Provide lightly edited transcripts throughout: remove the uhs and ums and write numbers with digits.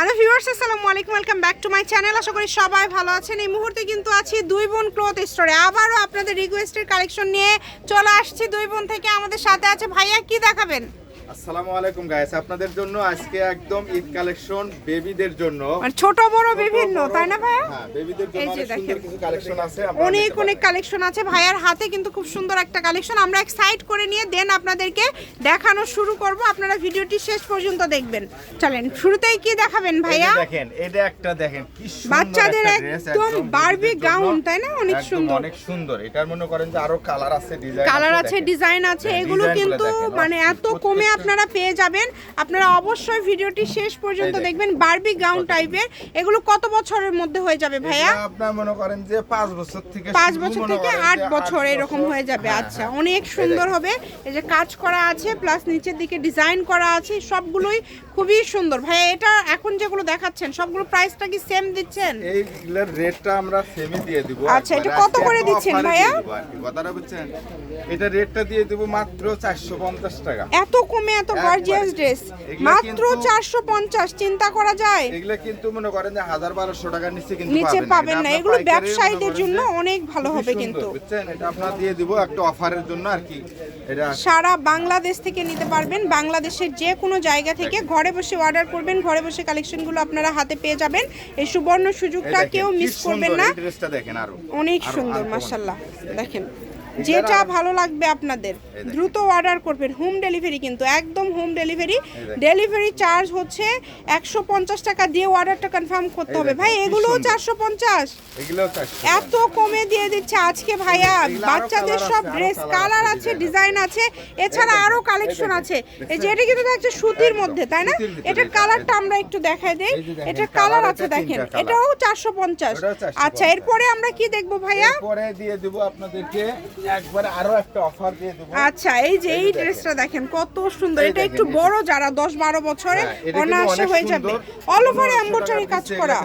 Hello viewers, আসসালামু আলাইকুম, welcome back to my channel. আশা করি সবাই ভালো আছেন। এই মুহূর্তে কিন্তু আছি দুই বোন ক্লথ স্টোরে। আবারও আপনাদের রিকোয়েস্টের কালেকশন নিয়ে চলে আসছি দুই বোন থেকে। আমাদের সাথে আছে ভাইয়া, কি দেখাবেন? আসসালামু আলাইকুম গাইস, আপনাদের জন্য আজকে একদম ঈদ কালেকশন বেবিদের জন্য, মানে ছোট বড় বিভিন্ন, তাই না ভাইয়া? হ্যাঁ, বেবিদের জন্য অনেক সুন্দর কিছু কালেকশন আছে। অনেক কালেকশন আছে ভাইয়ার হাতে, কিন্তু খুব সুন্দর একটা কালেকশন। আমরা এক সাইড করে নিয়ে দেন আপনাদেরকে দেখানো শুরু করব। আপনারা ভিডিওটি শেষ পর্যন্ত দেখবেন। চলেন, শুরুতেই কি দেখাবেন ভাইয়া? দেখেন, এটা একটা দেখেন কি সুন্দর বাচ্চাদের একটা ড্রেস, একদম বারবি গাউন, তাই না? অনেক সুন্দর, অনেক সুন্দর। এটার মনে করেন যে আরো কালার আছে, ডিজাইন আছে। এগুলো কিন্তু মানে এত কমে আপনারা পেয়ে যাবেন। আপনারা অবশ্যই ভিডিওটি শেষ পর্যন্ত দেখবেন। বারবি গাউন টাইপের, এগুলো কত বছরের মধ্যে হয়ে যাবে ভাইয়া? আপনারা মনে করেন যে 5 বছর থেকে 8 বছর এরকম হয়ে যাবে। আচ্ছা, অনেক সুন্দর হবে। এই যে কাজ করা আছে, প্লাস নিচের দিকে ডিজাইন করা আছে, সবগুলোই খুবই সুন্দর। ভাইয়া, এটা এখন যেগুলো দেখাচ্ছেন সবগুলো প্রাইসটা কি সেম দিচ্ছেন? এইগুলোর রেটটা আমরা সেমই দিয়ে দিব। আচ্ছা, এটা কত করে দিচ্ছেন ভাইয়া? কথাটা বুঝছেন, এটা রেটটা দিয়ে দিব মাত্র 450 টাকা। এত কমে এত গর্জিয়াস ড্রেস মাত্র 450, চিন্তা করা যায়? এগুলা কিন্তু মনে করেন যে 1000-1200 টাকার নিচে পাবেন না। এগুলো ব্যবসায়ীদের জন্য অনেক ভালো হবে কিন্তু। বুঝছেন, এটা আপনারা দিয়ে দিব একটা অফারের জন্য আর কি। এটা সারা বাংলাদেশ থেকে নিতে পারবেন। বাংলাদেশের যে কোনো জায়গা থেকে ঘরে বসে অর্ডার করবেন, ঘরে বসে কালেকশনগুলো আপনারা হাতে পেয়ে যাবেন। এই সুবর্ণ সুযোগটা কেউ মিস করবেন না। ড্রেসটা দেখেন, আরো অনেক সুন্দর, মাশাআল্লাহ। দেখেন, যেটা ভালো লাগবে আপনাদের দ্রুত অর্ডার করবেন। হোম ডেলিভারি, কিন্তু একদম হোম ডেলিভারি। ডেলিভারি চার্জ হচ্ছে 150 টাকা দিয়ে অর্ডারটা কনফার্ম করতে হবে। ভাই, এগুলোও 450, এত কমে দিয়ে দিচ্ছে আজকে ভাইয়া। বাচ্চাদের সব ড্রেস, কালার আছে, ডিজাইন আছে, এছাড়া আরো কালেকশন আছে। এই যে এটা কিন্তু দেখছে সুতির মধ্যে, তাই না? এটার কালারটা আমরা একটু দেখাই দেই। এটার কালার আছে, দেখেন, এটাও 450। আচ্ছা, এরপরে আমরা কি দেখবো ভাইয়া? এরপরে দিয়ে দেব আপনাদেরকে একবার আরো একটা অফার দিয়ে দেব। আচ্ছা, এই যে এই ড্রেসটা দেখেন কত সুন্দর। এটা একটু বড়, যারা 10-12 বছরে অনায়াসে হয়ে যাবে। অল ওভার এমব্রয়ডারি কাজ করা।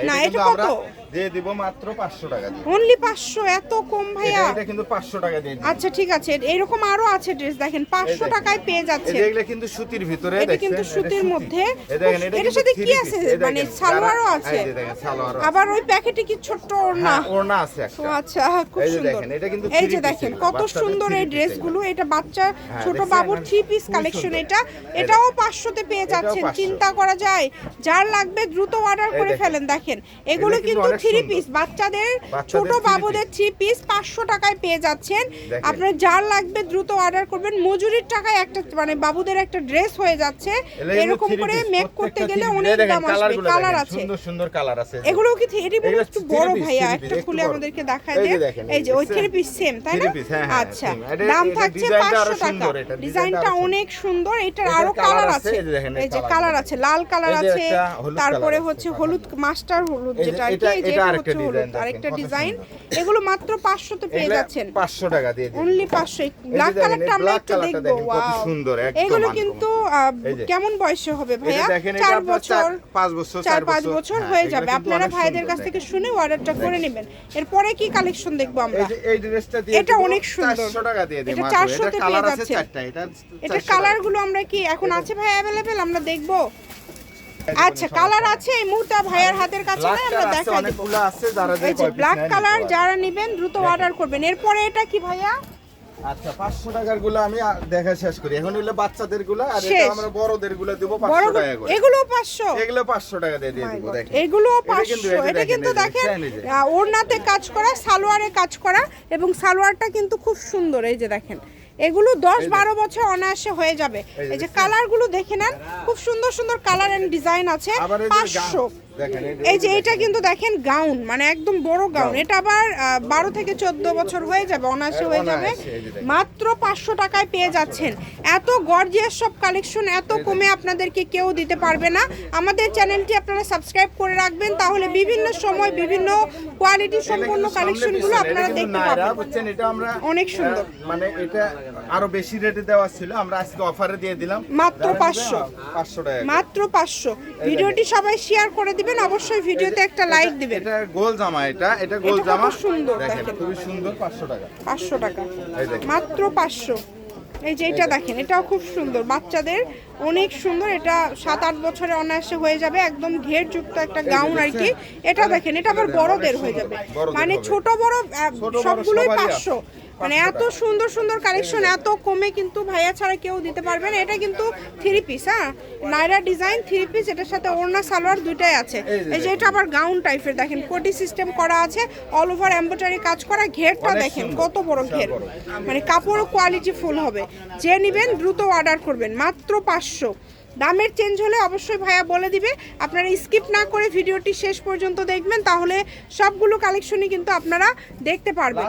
না, এটা কত দিয়ে দিব? মাত্র 500 টাকা দিয়ে। অনলি 500? এত কম ভাইয়া? এটা কিন্তু 500 টাকা দিয়ে দিই। আচ্ছা, ঠিক আছে। এরকম আরো আছে ড্রেস, দেখেন 500 টাকায় পেয়ে যাচ্ছে। এগুলা কিন্তু সুতির ভিতরে, এটা কিন্তু সুতির মধ্যে। এটার সাথে কি আছে? মানে সালোয়ারও আছে। এই যে দেখেন, সালোয়ার আবার ওই প্যাকেটে কি ছোট্ট ওড়না? ওড়না আছে একটা। আচ্ছা, খুব এই যে সুন্দর। দেখেন, এটা কিন্তু এই যে দেখেন কত সুন্দর এই ড্রেসগুলো। এটা বাচ্চা ছোট বাবুর 3 পিস কালেকশন। এটাও 500 তে পেয়ে যাচ্ছেন। চিন্তা করা যায়? যার লাগবে দ্রুত অর্ডার করে ফেলেন। দেখেন, এগুলো কিন্তু 3 পিস, বাচ্চাদের ছোট বাবুদের 3 পিস 500 টাকায় পেয়ে যাচ্ছেন। আপনার যার লাগবে দ্রুত অর্ডার করবেন। মজুরির টাকায় একটা মানে বাবুদের একটা ড্রেস হয়ে যাচ্ছে। এরকম করে মেক করতে গেলে অনেক দাম আসবে। কালার আছে, সুন্দর সুন্দর কালার আছে। এগুলো কি থ্রি পিস? একটু বড় ভাইয়া, একটা খুলে আমাদেরকে দেখায় দেন। এই যে ওই 3 পিস সেম, তাই না? আচ্ছা, দাম থাকছে 500 টাকা। ডিজাইনটা অনেক সুন্দর। এটার আরো কালার আছে। এই যে কালার আছে, লাল কালার আছে, তারপরে হচ্ছে হলুদ, মাস্টার হলুদ, যেটা আর কি, যেটা হচ্ছে হলুদ, আরেকটা ডিজাইন। এগুলো মাত্র 500 তে পেয়ে যাচ্ছেন। 500 টাকা দিয়ে দিই। অনলি 500। ব্ল্যাক কালারটা আমরা একটু দেখবো। কত সুন্দর, একদম। এগুলো কিন্তু কেমন বয়সে হবে ভাইয়া? 4 বছর, 5 বছর, 4-5 বছর হয়ে যাবে। আপনারা ভাইদের কাছ থেকে শুনে অর্ডারটা করে নেবেন। এরপরে কি কালেকশন দেখবো আমরা? এই ড্রেসটা দিয়ে এটা অনেক সুন্দর। 400 টাকা দিয়ে দিই। এটা 400 তে পেয়ে যাচ্ছে। এটা কালার গুলো আমরা কি এখন আছে ভাই अवेलेबल? আমরা দেখবো। আচ্ছা, কালার আছে এই মুহূর্তে ভাইয়ার হাতের কাছে, না? আমরা দেখাই দেব। অনেকগুলো আছে, যারা এই যে ব্ল্যাক কালার, যারা নেবেন দ্রুত অর্ডার করবেন। এরপরে এটা কি ভাইয়া? আচ্ছা, 500 টাকার গুলো আমি দেখা শেষ করি। এখন হলো বাচ্চাদের গুলো, আর এটা আমরা বড়দের গুলো দেব 500 টাকা করে। এগুলো 500? এগুলো 500 টাকা দিয়ে দেব। দেখেন, এগুলো 500। এটা কিন্তু দেখেন ওড়নাতে কাজ করা, সালোয়ারে কাজ করা, এবং সালোয়ারটা কিন্তু খুব সুন্দর। এই যে দেখেন, এগুলো 10-12 বছর অনায়াসে হয়ে যাবে। এই যে কালারগুলো দেখে নেন, খুব সুন্দর সুন্দর কালার এন্ড ডিজাইন আছে। 500। এই যে এটা কিন্তু দেখেন গাউন, মানে একদম বড় গাউন। এটা আবার 12 থেকে 14 বছর হয়ে যাবে, অনায়াসে হয়ে যাবে। মাত্র 500 টাকায় পেয়ে যাচ্ছেন। এত গর্জিয়াস সব কালেকশন এত কমে আপনাদেরকে কেউ দিতে পারবে না। আমাদের চ্যানেলটি আপনারা সাবস্ক্রাইব করে রাখবেন, তাহলে বিভিন্ন সময় বিভিন্ন কোয়ালিটি সম্পন্ন কালেকশনগুলো আপনারা দেখতে পাবেন। এটা আমরা অনেক সুন্দর, মানে এটা আরো বেশি রেটে দেওয়া ছিল, আমরা আজকে অফারে দিয়ে দিলাম মাত্র 500 টাকা। মাত্র 500। ভিডিওটি সবাই শেয়ার করে দিবেন, অবশ্যই ভিডিওতে একটা লাইক দিবেন। এটা গোল জামা, এটা গোল জামা, সুন্দর, দেখেন খুবই সুন্দর। 500 টাকা, 500 টাকা, মাত্র 500। এই যে এটা দেখেন, এটাও খুব সুন্দর। বাচ্চাদের অনেক সুন্দর, এটা 7-8 বছরে অনায়াসে হয়ে যাবে, একদম ঘেরযুক্ত একটা গাউন আর কি। এটা দেখেন, এটা আবার বড়দের হয়ে যাবে, মানে ছোট বড় সবগুলোই 500। মানে এত সুন্দর সুন্দর কালেকশন এত কমে কিন্তু ভাইয়া ছাড়া কেউ দিতে পারবে না। এটা কিন্তু 3 পিস, হ্যাঁ, নাইরা ডিজাইন 3 পিস, এটার সাথে ওড়না সালোয়ার দুটাই আছে। এই যে এটা আবার গাউন টাইপের, দেখেন কোটি সিস্টেম করা আছে, অল ওভার এমব্রয়ডারি কাজ করা, ঘেরটা দেখেন কত বড় ঘের, মানে কাপড়ও কোয়ালিটি ফুল হবে। যে নেবেন দ্রুত অর্ডার করবেন, মাত্র 500। দামের চেঞ্জ হলে অবশ্যই ভাইয়া বলে দিবে, আপনারা স্কিপ না করে ভিডিওটি শেষ পর্যন্ত দেখবেন, তাহলে সবগুলো কালেকশনই কিন্তু আপনারা দেখতে পারবেন।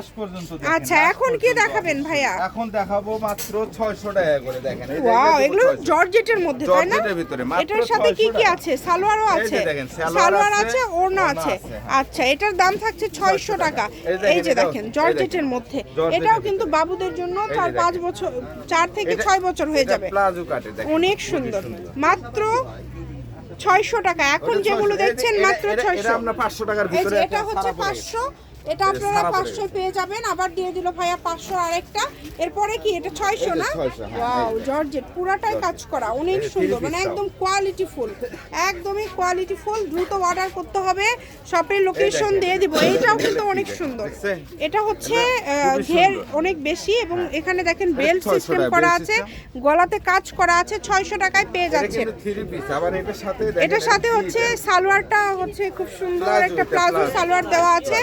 আচ্ছা, এখন কি দেখাবেন ভাইয়া? এখন দেখাবো মাত্র 600 টাকা করে, দেখেন ওয়াও, এগুলো জর্জেটের মধ্যে, তাই না? জর্জেটের ভিতরে মাত্র এটার সাথে কি কি 600 আছে? সালোয়ারও আছে, সালোয়ার আছে, ওড়না আছে। আচ্ছা, এটার দাম থাকছে 600 টাকা। এই যে দেখেন জর্জেটের মধ্যে, এটাও কিন্তু বাবুদের জন্য 4-5 বছর, 4 থেকে 6 বছর হয়ে যাবে, প্লাজো কাটে, দেখেন অনেক সুন্দর, মাত্র 600 টাকা। এখন যেগুলো দেখছেন মাত্র 600। এটা আমরা 500 টাকার ভিতরে, এটা হচ্ছে 500, এটা আপনারা 500 পেয়ে যাবেন। আবার দিয়ে দিল ভাইয়া 500 আরেকটা। এরপরে কি এটা 600 না? ওয়াও, জর্জেট পুরাটাই কাজ করা, অনেক সুন্দর, মানে একদম কোয়ালিটি ফুল, একদমই কোয়ালিটি ফুল। দ্রুত অর্ডার করতে হবে, শপের লোকেশন দিয়ে দিব। এইটাও কিন্তু অনেক সুন্দর, এটা হচ্ছে ঘের অনেক বেশি, এবং এখানে দেখেন বেল্ট সিস্টেম করা আছে, গলাতে কাজ করা আছে। 600 টাকায় পেয়ে যাচ্ছেন। এটার সাথে হচ্ছে সালোয়ারটা হচ্ছে খুব সুন্দর একটা প্লাজো সালোয়ার দেওয়া আছে।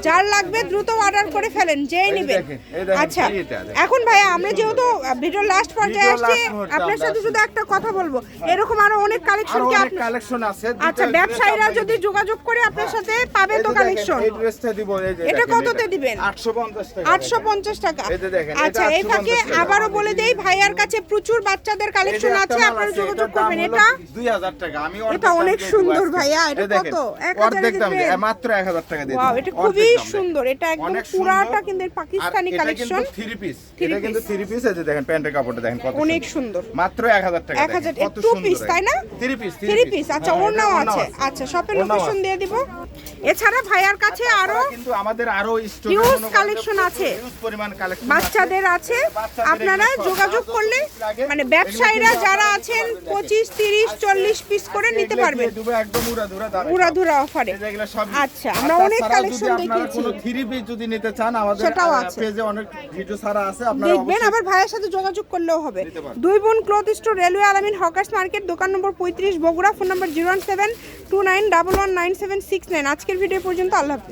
যার লাগবে দ্রুত অর্ডার করে ফেলেন, যেই নেবেন। আচ্ছা, এখন ভাইয়া আমরা যেহেতু ভিডিও লাস্ট পর্যায়ে আসছি, আপনার সাথে শুধু একটা কথা বলবো, এরকম আরো অনেক কালেকশন কি কালেকশন আছে। আচ্ছা, ব্যবসায়ীরা যদি যোগাযোগ করে আপনার সাথে পাবে তো কালেকশন। এই ড্রেসটা দিব, এই যে এটা কততে দিবেন? 850 টাকা। 850 টাকা। এই যে দেখেন, আচ্ছা, এই ফাঁকে আবারও বলে দেই, ভাইয়ার কাছে প্রচুর বাচ্চাদের কালেকশন আছে, আপনারা যোগাযোগ করবেন। এটা 2000 টাকা। আমি এটা অনেক সুন্দর ভাইয়া, এটা কত? 1000 এর দাম দিবেন? মাত্র 1000 টাকা দিয়ে। ওয়াও, এটা খুবই সুন্দর, এটা একদম পুরাটা কিন্তু পাকিস্তানি কালেকশন। এটা কিন্তু 3 পিস, এটা কিন্তু 3 পিস। এই যে দেখেন প্যান্টের কাপড়টা দেখেন কত অনেক সুন্দর, মাত্র 1000 টাকা। 1000 এর 2 পিস, তাই না? 3 পিস, 3 পিস। আচ্ছা, ওড়নাও আছে। আচ্ছা, শপের লোকেশন দিয়ে দিব। এছাড়া ভাইয়ার কাছে আরো কিন্তু আমাদের আরো স্টক হিউজ কালেকশন আছে, হিউজ পরিমাণ কালেকশন বাচ্চাদের আছে। আপনারা যোগাযোগ করলে, মানে ব্যবসায়ীরা যারা আছেন 25, 30, 40 পিস করে নিতে পারবেন, একদম উড়াধুরা অফারে। আচ্ছা, আমরা অনেক কালেকশন দেখিয়েছি। কোনো 3 পিস যদি নিতে চান, আমাদের সেটাও আছে, পেজে অনেক ভিডিও ছাড়া আছে, আপনারা দেখবেন। আবার ভাইয়ের সাথে যোগাযোগ করলেও হবে। 2 বোন ক্লথ স্টোর, রেলওয়ে আলামিন হকার্স মার্কেট, দোকান নম্বর 35, বগুড়া। ফোন নম্বর 01729119769। আজকের ভিডিও পর্যন্ত, আল্লাহ হাফেজ।